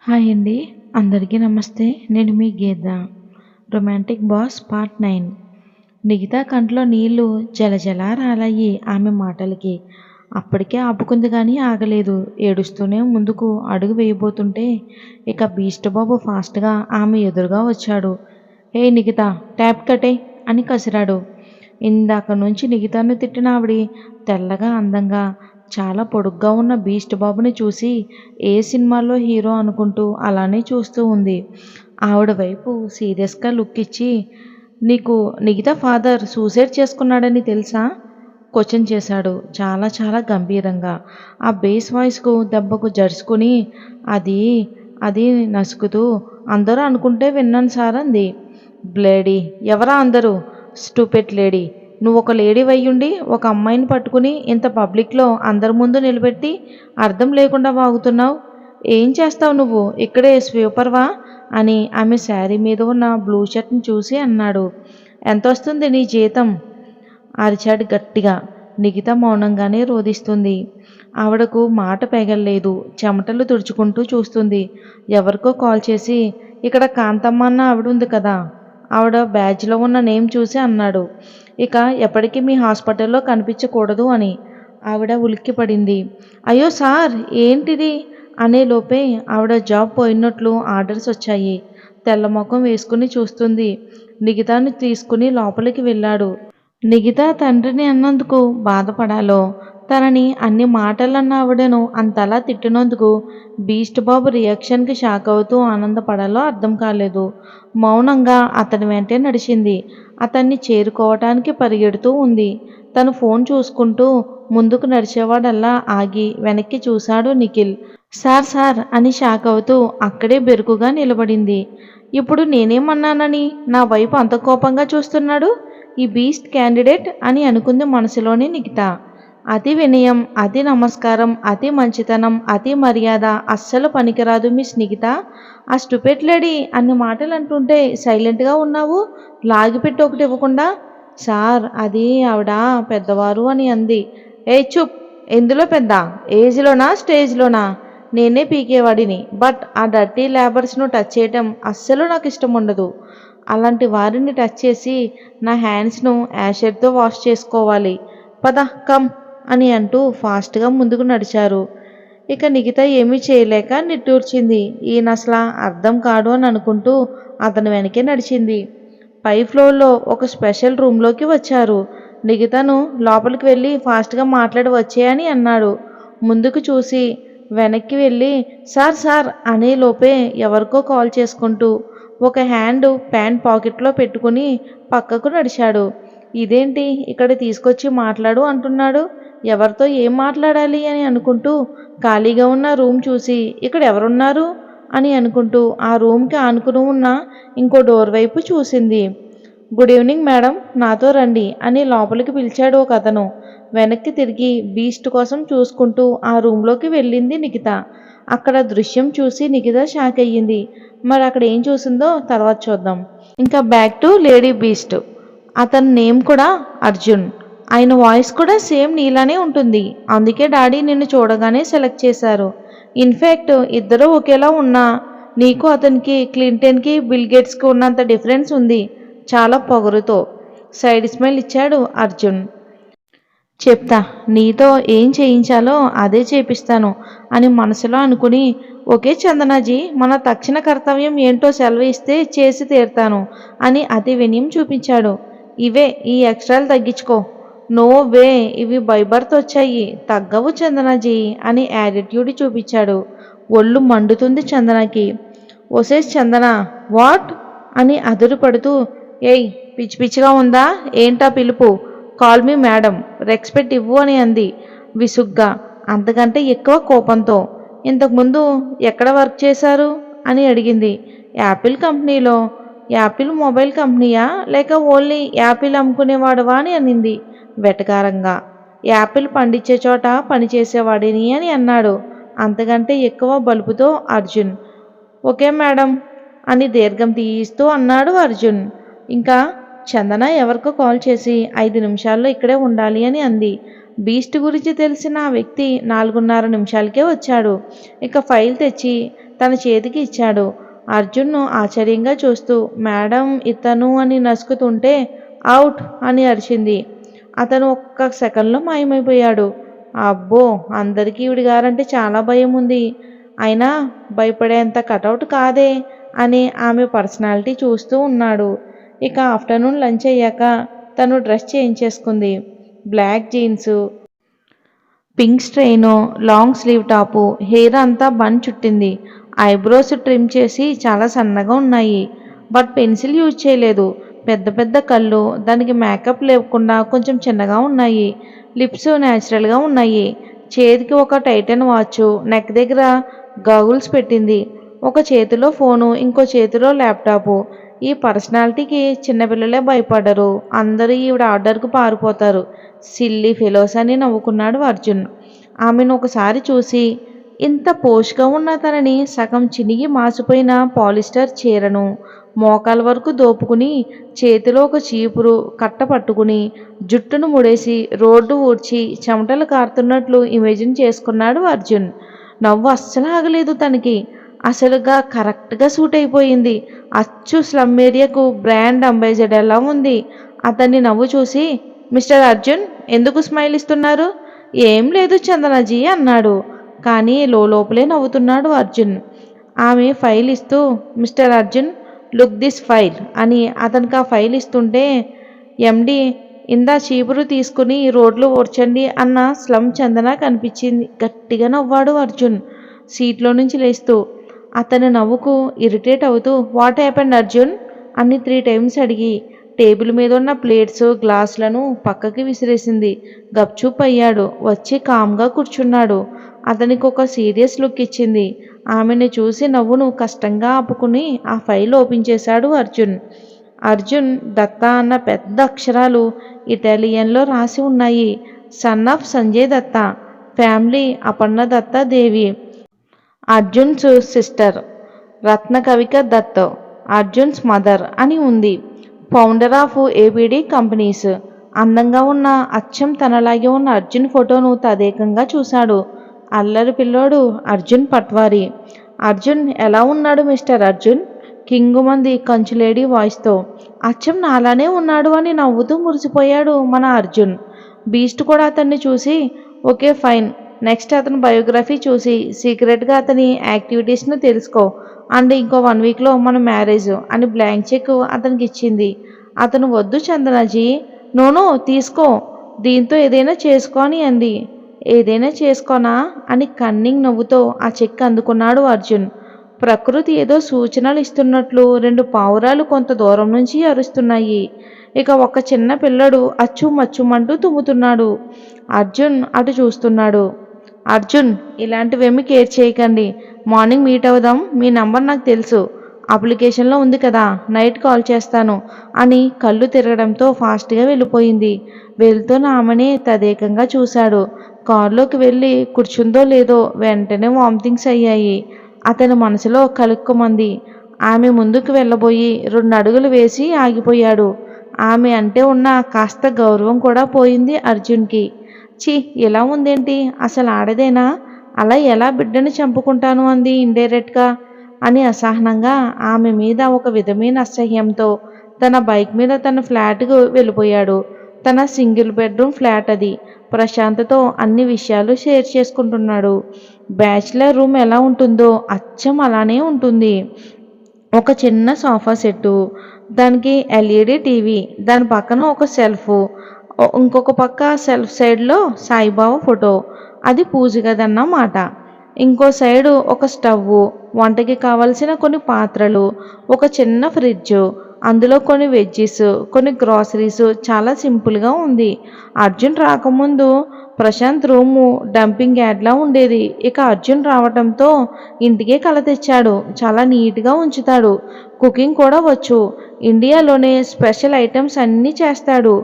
Hi అండి. అందరికీ నమస్తే. నేను మీ Geetha. Romantic boss part 9. Nikhitha కంట్లో నీళ్లు జలజలా రాలాయి ఆమె మాటలకి. అప్పటికే ఆపుకుంది కానీ ఆగలేదు. ఏడుస్తూనే ముందుకు అడుగు వేయబోతుంటే ఇక బీస్ట్ బాబు ఫాస్ట్గా ఆమె ఎదురుగా వచ్చాడు. హే నిఖిత, ట్యాప్ కట్టేయ్ అని కసిరాడు. ఇందాక నుంచి నిఖితను తిట్టిన ఆవిడి తెల్లగా అందంగా చాలా పొడుగ్గా ఉన్న బీస్ట్ బాబుని చూసి ఏ సినిమాలో హీరో అనుకుంటూ అలానే చూస్తూ ఉంది. ఆవిడ వైపు సీరియస్గా లుక్ ఇచ్చి, నీకు నిఖిత ఫాదర్ సూసైడ్ చేసుకున్నాడని తెలుసా? క్వశ్చన్ చేశాడు చాలా చాలా గంభీరంగా. ఆ బేస్ వాయిస్కు దెబ్బకు జరుచుకుని అది అది నసుకుతూ, అందరూ అనుకుంటే విన్నాను సార్ అంది. బ్లేడీ, ఎవరా అందరూ? స్టూపిడ్ లేడీ, నువ్వు ఒక లేడీ అయ్యుండి ఒక అమ్మాయిని పట్టుకుని ఇంత పబ్లిక్లో అందరి ముందు నిలబెట్టి అర్థం లేకుండా వాగుతున్నావు. ఏం చేస్తావు నువ్వు ఇక్కడే స్వీపర్వా అని ఆమె శారీ మీద ఉన్న బ్లూ షర్ట్ని చూసి అన్నాడు. ఎంత వస్తుంది నీ జీతం? అరిచాడు గట్టిగా. నిఖిత మౌనంగానే రోధిస్తుంది. ఆవిడకు మాట పెగల్లేదు. చెమటలు తుడుచుకుంటూ చూస్తుంది. ఎవరికో కాల్ చేసి, ఇక్కడ కాంతమ్మ అన్న ఆవిడ ఉంది కదా, ఆవిడ బ్యాడ్జ్లో ఉన్న నేమ్ చూసి అన్నాడు. ఇక ఎప్పటికీ మీ హాస్పిటల్లో కనిపించకూడదు అని. ఆవిడ ఉలిక్కిపడింది. అయ్యో సార్, ఏంటిది అనే లోపే ఆవిడ జాబ్ పోయినట్లు ఆర్డర్స్ వచ్చాయి. తెల్లముఖం వేసుకుని చూస్తుంది. నిఖితాను తీసుకుని లోపలికి వెళ్ళాడు. నిఖిత తండ్రిని అన్నందుకు బాధపడాలో, తనని అన్ని మాటలన్న ఆవిడను అంతలా తిట్టినందుకు బీస్ట్ బాబు రియాక్షన్కి షాక్ అవుతూ ఆనందపడాలో అర్థం కాలేదు. మౌనంగా అతని వెంటే నడిచింది. అతన్ని చేరుకోవటానికి పరిగెడుతూ ఉంది. తను ఫోన్ చూసుకుంటూ ముందుకు నడిచేవాడల్లా ఆగి వెనక్కి చూశాడు నిఖిల్. సార్ సార్ అని షాక్ అవుతూ అక్కడే బెరుకుగా నిలబడింది. ఇప్పుడు నేనేమన్నానని నా వైపు అంత కోపంగా చూస్తున్నాడు ఈ బీస్ట్ క్యాండిడేట్ అని అనుకుంది మనసులోని నిఖిత. అతి వినయం, అతి నమస్కారం, అతి మంచితనం, అతి మర్యాద అస్సలు పనికిరాదు మిస్ నిఖిత. ఆ స్టూపిడ్ లేడీ అన్ని మాటలు అంటుంటే సైలెంట్గా ఉన్నావు, లాగిపెట్టి ఒకటి ఇవ్వకుండా. సార్, అది ఆవిడ పెద్దవారు అని అంది. ఏ చూప్, ఎందులో పెద్ద? ఏజ్లోనా స్టేజ్లోనా? నేనే పీకేవాడిని. బట్ ఆ డర్టీ లేబర్స్ను టచ్ చేయటం అస్సలు నాకు ఇష్టం ఉండదు. అలాంటి వారిని టచ్ చేసి నా హ్యాండ్స్ను యాషెడ్తో వాష్ చేసుకోవాలి. పద కమ్ అని అంటూ ఫాస్ట్గా ముందుకు నడిచారు. ఇక నిఖిత ఏమీ చేయలేక నిట్టూర్చింది. ఈయన అసలు అర్థం కాడు అని అనుకుంటూ అతని వెనకే నడిచింది. పై ఫ్లోర్లో ఒక స్పెషల్ రూమ్లోకి వచ్చారు. నిఖితను లోపలికి వెళ్ళి ఫాస్ట్గా మాట్లాడి వచ్చేయని అన్నాడు. ముందుకు చూసి వెనక్కి వెళ్ళి సార్ సార్ అనే లోపే ఎవరికో కాల్ చేసుకుంటూ ఒక హ్యాండ్ ప్యాంట్ పాకెట్లో పెట్టుకుని పక్కకు నడిచాడు. ఇదేంటి ఇక్కడ తీసుకొచ్చి మాట్లాడు అంటున్నాడు, ఎవరితో ఏం మాట్లాడాలి అని అనుకుంటూ ఖాళీగా ఉన్న రూమ్ చూసి ఇక్కడ ఎవరున్నారు అని అనుకుంటూ ఆ రూమ్కి ఆనుకుని ఉన్న ఇంకో డోర్ వైపు చూసింది. గుడ్ ఈవినింగ్ మేడం, నాతో రండి అని లోపలికి పిలిచాడు ఒక అతను. వెనక్కి తిరిగి బీస్ట్ కోసం చూసుకుంటూ ఆ రూమ్లోకి వెళ్ళింది నిఖిత. అక్కడ దృశ్యం చూసి నిఖిత షాక్ అయ్యింది. మరి అక్కడ ఏం చూసిందో తర్వాత చూద్దాం. ఇంకా బ్యాక్ టు లేడీ బీస్ట్. అతని నేమ్ కూడా అర్జున్. ఆయన వాయిస్ కూడా సేమ్ నీలానే ఉంటుంది. అందుకే డాడీ నిన్ను చూడగానే సెలెక్ట్ చేశారు. ఇన్ఫ్యాక్ట్ ఇద్దరు ఒకేలా ఉన్నా నీకు అతనికి క్లింటన్కి బిల్ గేట్స్కి ఉన్నంత డిఫరెన్స్ ఉంది. చాలా పొగరుతో సైడ్ స్మైల్ ఇచ్చాడు అర్జున్. చెప్తా, నీతో ఏం చేయించాలో అదే చేపిస్తాను అని మనసులో అనుకుని, ఓకే చందనాజీ, మన తక్షణ కర్తవ్యం ఏంటో సెలవు ఇస్తే చేసి తీరుతాను అని అతి వినయం చూపించాడు. ఇవే ఈ ఎక్స్ట్రాలు తగ్గించుకో. నో వే, ఇవి బై బర్త్ వచ్చాయి, తగ్గవు చందనాజీ అని యాటిట్యూడ్ చూపించాడు. ఒళ్ళు మండుతుంది చందనకి. ఒసేస్ చందన, వాట్ అని అదురుపడుతూ, ఏయ్ పిచ్చి పిచ్చిగా ఉందా ఏంటా పిలుపు? కాల్ మీ మేడం, రెస్పెక్ట్ ఇవ్వు అని అంది విసుగ్గా, అంతకంటే ఎక్కువ కోపంతో. ఇంతకుముందు ఎక్కడ వర్క్ చేశారు అని అడిగింది. యాపిల్ కంపెనీలో. యాపిల్ మొబైల్ కంపెనీయా లేక ఓన్లీ యాపిల్ అమ్ముకునేవాడవా అని అనింది వెటకారంగా. యాపిల్ పండించే చోట పనిచేసేవాడిని అని అన్నాడు అంతకంటే ఎక్కువ బలుపుతో అర్జున్. ఓకే మేడం అని దీర్ఘం తీయిస్తూ అన్నాడు అర్జున్. ఇంకా చందన ఎవరికో కాల్ చేసి 5 నిమిషాల్లో ఇక్కడే ఉండాలి అని అంది. బీస్ట్ గురించి తెలిసిన ఆ వ్యక్తి 4:30 నిమిషాలకే వచ్చాడు. ఇక ఫైల్ తెచ్చి తన చేతికి ఇచ్చాడు. అర్జున్ను ఆశ్చర్యంగా చూస్తూ మేడం ఇతను అని నసుకుతుంటే అవుట్ అని అరిచింది. అతను ఒక్క సెకండ్లో మాయమైపోయాడు. అబ్బో, అందరికీ ఈవిడ గారంటే చాలా భయం ఉంది. అయినా భయపడేంత కటౌట్ కాదే అని ఆమె పర్సనాలిటీ చూస్తూ ఉన్నాడు. ఇక ఆఫ్టర్నూన్ లంచ్ అయ్యాక తను డ్రెస్ చేంజ్ చేసుకుంది. Black jeans, pink strain, long sleeve top, hair అంతా బన్ చుట్టింది. ఐబ్రోస్ ట్రిమ్ చేసి చాలా సన్నగా ఉన్నాయి. బట్ పెన్సిల్ యూజ్ చేయలేదు. పెద్ద పెద్ద కళ్ళు, దానికి మేకప్ లేకుండా కొంచెం చిన్నగా ఉన్నాయి. లిప్స్ న్యాచురల్గా ఉన్నాయి. చేతికి ఒక టైటన్ వాచ్, నెక్ దగ్గర గాగుల్స్ పెట్టింది. ఒక చేతిలో ఫోను, ఇంకో చేతిలో ల్యాప్టాపు. ఈ పర్సనాలిటీకి చిన్నపిల్లలే భయపడరు. అందరూ ఈవిడ ఆర్డర్కు పారిపోతారు. సిల్లీ ఫెలోస్ అని నవ్వుకున్నాడు అర్జున్. ఆమెను ఒకసారి చూసి ఇంత పోష్గా ఉన్న తనని సగం చినిగి మాసిపోయిన పాలిస్టర్ చీరను మోకాల వరకు దోపుకుని చేతిలో ఒక చీపురు కట్ట పట్టుకుని జుట్టును ముడేసి రోడ్డు ఊడ్చి చెమటలు కారుతున్నట్లు ఇమేజిన్ చేసుకున్నాడు అర్జున్. నవ్వు అస్సలు ఆగలేదు తనకి. అసలుగా కరెక్ట్గా సూట్ అయిపోయింది. అచ్చు స్లమ్ ఏరియాకు బ్రాండ్ అంబాసిడర్ ఎలా ఉంది. అతన్ని నవ్వు చూసి మిస్టర్ అర్జున్ ఎందుకు స్మైల్ ఇస్తున్నారు? ఏం లేదు చందనాజీ అన్నాడు. కానీ లోపలే నవ్వుతున్నాడు అర్జున్. ఆమె ఫైల్ ఇస్తూ mister Arjun look this file అని అతనికి ఆ ఫైల్ ఇస్తుంటే ఎండి ఇందా చీపురు తీసుకుని రోడ్లు ఓడ్చండి అన్న స్లమ్ చందన కనిపించింది. గట్టిగా నవ్వాడు అర్జున్ సీట్లో నుంచి లేస్తూ. అతని నవ్వుకు ఇరిటేట్ అవుతూ వాట్ హ్యాపెండ్ అర్జున్ అని 3 టైమ్స్ అడిగి టేబుల్ మీద ఉన్న ప్లేట్స్ గ్లాసులను పక్కకి విసిరేసింది. గప్చుప్ అయ్యాడు. వచ్చి కామ్గా కూర్చున్నాడు. అతనికి ఒక సీరియస్ లుక్ ఇచ్చింది. ఆమెను చూసి నవ్వును కష్టంగా ఆపుకుని ఆ ఫైల్ ఓపెన్ చేశాడు అర్జున్. అర్జున్ దత్తా అన్న పెద్ద అక్షరాలు ఇటాలియన్లో రాసి ఉన్నాయి. Son of Sanjay Datta, family Aparna Datta Devi, Arjun's sister Ratnakavika Dutt, Arjun's mother అని ఉంది. Founder of ABD companies. అందంగా ఉన్న అచ్చం తనలాగే ఉన్న అర్జున్ ఫోటోను తదేకంగా చూశాడు. అల్లరి పిల్లోడు అర్జున్ పట్వారి. అర్జున్ ఎలా ఉన్నాడు మిస్టర్ అర్జున్? కింగుమంది కంచులేడి వాయిస్తో. అచ్చం నాలానే ఉన్నాడు అని నవ్వుతూ మురిసిపోయాడు మన అర్జున్. బీస్ట్ కూడా అతన్ని చూసి ఓకే ఫైన్, నెక్స్ట్ అతని బయోగ్రఫీ చూసి సీక్రెట్గా అతని యాక్టివిటీస్ను తెలుసుకో అండ్ ఇంకో 1 వీక్లో మన మ్యారేజ్ అని బ్లాంక్ చెక్ అతనికి ఇచ్చింది. అతను వద్దు చందనాజీ, నోనో తీసుకో, దీంతో ఏదైనా చేసుకో అని అంది. ఏదైనా చేసుకోనా అని కన్నింగ్ నవ్వుతో ఆ చెక్ అందుకున్నాడు అర్జున్. ప్రకృతి ఏదో సూచనలు ఇస్తున్నట్లు 2 పావురాలు కొంత దూరం నుంచి అరుస్తున్నాయి. ఇక ఒక చిన్న పిల్లడు అచ్చుమచ్చుమంటూ తుమ్ముతున్నాడు. అర్జున్ అటు చూస్తున్నాడు. అర్జున్ ఇలాంటివేమీ కేర్ చేయకండి. మార్నింగ్ మీట్ అవుదాం. మీ నంబర్ నాకు తెలుసు, అప్లికేషన్లో ఉంది కదా, నైట్ కాల్ చేస్తాను అని కళ్ళు తిరగడంతో ఫాస్ట్గా వెళ్ళిపోయింది. వెళ్తున్న ఆమెనే తదేకంగా చూశాడు. కారులోకి వెళ్ళి కూర్చుందో లేదో వెంటనే వామిటింగ్స్ అయ్యాయి. అతని మనసులో కలుక్కుమంది. ఆమె ముందుకు వెళ్ళబోయి 2 అడుగులు వేసి ఆగిపోయాడు. ఆమె అంటే ఉన్న కాస్త గౌరవం కూడా పోయింది అర్జున్కి. ఛీ, ఇలా ఉందేంటి, అసలు ఆడదేనా? అలా ఎలా బిడ్డని చంపుకుంటాను అంది ఇండైరెక్ట్గా అని అసహనంగా ఆమె మీద ఒక విధమైన అసహ్యంతో తన బైక్ మీద తన ఫ్లాట్కు వెళ్ళిపోయాడు. తన సింగిల్ బెడ్రూమ్ ఫ్లాట్ అది. ప్రశాంత్తో అన్ని విషయాలు షేర్ చేసుకుంటున్నాడు. బ్యాచిలర్ రూమ్ ఎలా ఉంటుందో అచ్చం అలానే ఉంటుంది. ఒక చిన్న సోఫా సెట్టు, దానికి ఎల్ఈడి టీవీ, దాని పక్కన ఒక సెల్ఫ్, ఇంకొక పక్క సెల్ఫ్ సైడ్లో సాయిబాబా ఫోటో, అది పూజ గదన్నమాట. ఇంకో సైడు ఒక స్టవ్, వంటకి కావలసిన కొన్ని పాత్రలు, ఒక చిన్న ఫ్రిడ్జ్, అందులో కొన్ని వెజ్జీస్, కొన్ని గ్రాసరీస్. చాలా సింపుల్గా ఉంది. అర్జున్ రాకముందు ప్రశాంత్ రూము డంపింగ్ యార్డ్లా ఉండేది. ఇక అర్జున్ రావడంతో ఇంటికే కళ తెచ్చాడు. చాలా నీట్గా ఉంచుతాడు. కుకింగ్ కూడా వచ్చు. ఇండియాలోనే స్పెషల్ ఐటమ్స్ అన్నీ చేస్తాడు.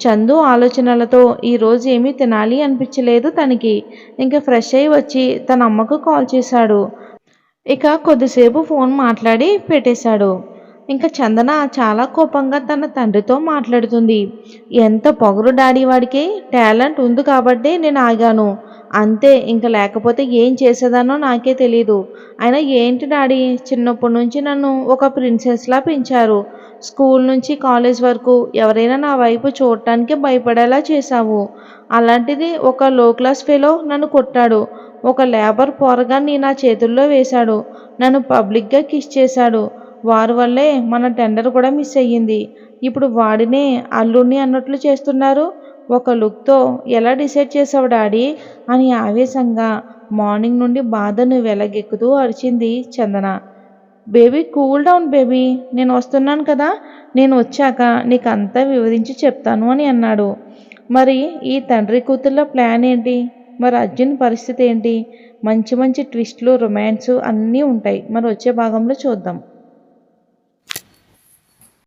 చందు ఆలోచనలతో ఈరోజు ఏమీ తినాలి అనిపించలేదు తనకి. ఇంకా ఫ్రెష్ అయి వచ్చి తన అమ్మకు కాల్ చేశాడు. ఇక కొద్దిసేపు ఫోన్ మాట్లాడి పెట్టేశాడు. ఇంకా చందన చాలా కోపంగా తన తండ్రితో మాట్లాడుతుంది. ఎంత పొగరు డాడీ వాడికి, టాలెంట్ ఉంది కాబట్టి నేను ఆగాను. అంతే, ఇంక లేకపోతే ఏం చేసేదానో నాకే తెలీదు. అయినా ఏంటి డాడీ, చిన్నప్పటి నుంచి నన్ను ఒక ప్రిన్సెస్‌లా పెంచారు. స్కూల్ నుంచి కాలేజ్ వరకు ఎవరైనా నా వైపు చూడటానికి భయపడేలా చేశావు. అలాంటిది ఒక లో క్లాస్ ఫెలో నన్ను కొట్టాడు. ఒక లేబర్ పోరగాన్ని నా చేతుల్లో వేశాడు. నన్ను పబ్లిక్‌గా కిస్ చేశాడు. వారి వల్లే మన టెండర్ కూడా మిస్ అయ్యింది. ఇప్పుడు వాడినే అల్లుడిని అన్నట్లు చేస్తున్నారు. ఒక లుక్‌తో ఎలా డిసైడ్ చేసావు డాడీ అని ఆవేశంగా మార్నింగ్ నుండి బాధను వెలగెక్కుతూ అరిచింది చందన. బేబీ కూల్ డౌన్ బేబీ, నేను వస్తున్నాను కదా, నేను వచ్చాక నీకంతా వివరించి చెప్తాను అని అన్నాడు. మరి ఈ తండ్రి కూతుర్ల ప్లాన్ ఏంటి? మరి అర్జున్ పరిస్థితి ఏంటి? మంచి మంచి ట్విస్టులు, రొమాన్సు అన్నీ ఉంటాయి. మరి వచ్చే భాగంలో చూద్దాం.